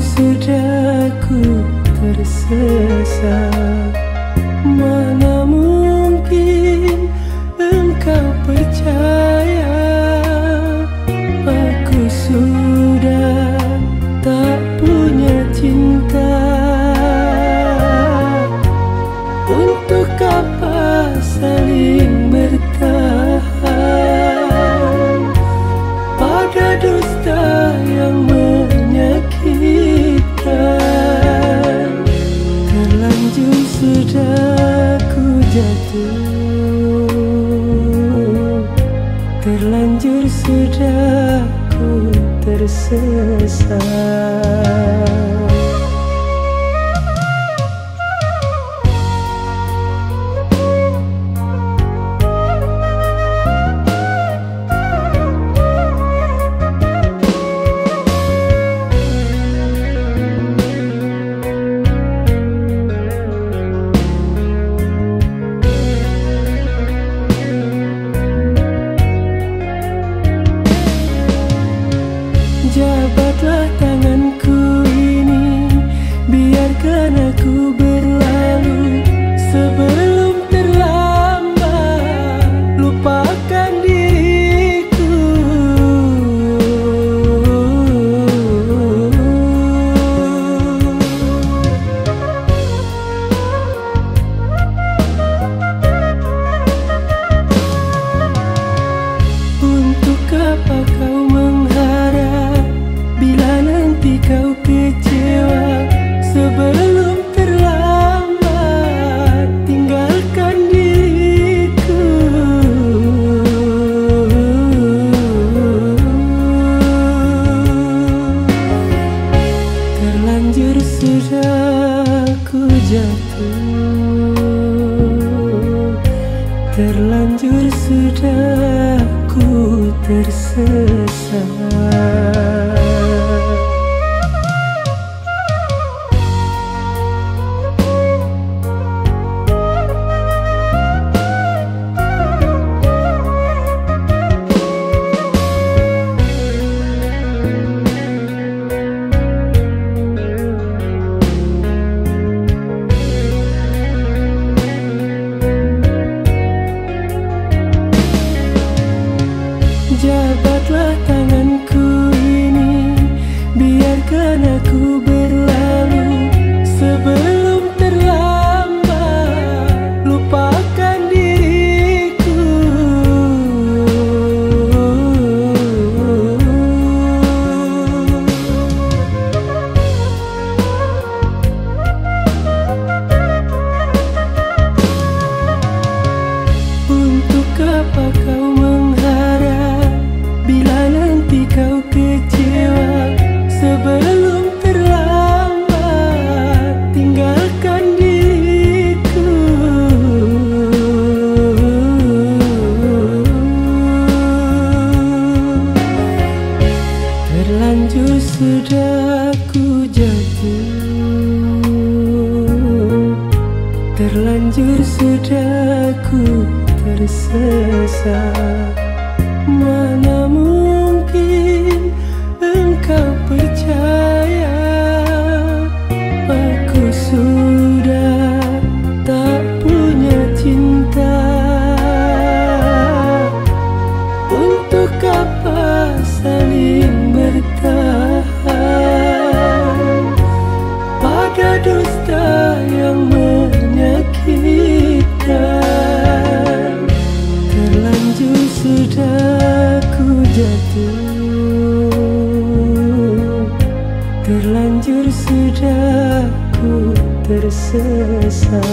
sudah ku tersesat. Mana mungkin engkau percaya, aku sudah tak punya cinta. Untuk apa saling bertahan pada dusta yang menyakitkan? Terlanjur sudah ku jatuh, terlanjur sudah ku tersesat. Jabatlah tanganku ini, biarkan aku berlalu sebelum terlambat. Lupakan diriku. Untuk apa kau mengharap bila nanti kau kecewa? Sebelum terlambat, tinggalkan diriku. Terlanjur sudah ku jatuh, terlanjur sudah ku tersesat. Jabatlah tanganku ini, biarkan aku berlalu sebelum terlambat. Lupakan diriku. Untuk apa kau mengharap bila nanti kau kecewa? Sebelum terlambat, tinggalkan diriku. Terlanjur sudah ku jatuh, terlanjur sudah ku tersesat. Mana mungkin engkau percaya, aku sudah tak punya cinta. Untuk apa saling bertahan pada dusta yang menyakitkan? Terlanjur sudah ku jatuh, terlanjur sudah ku tersesat.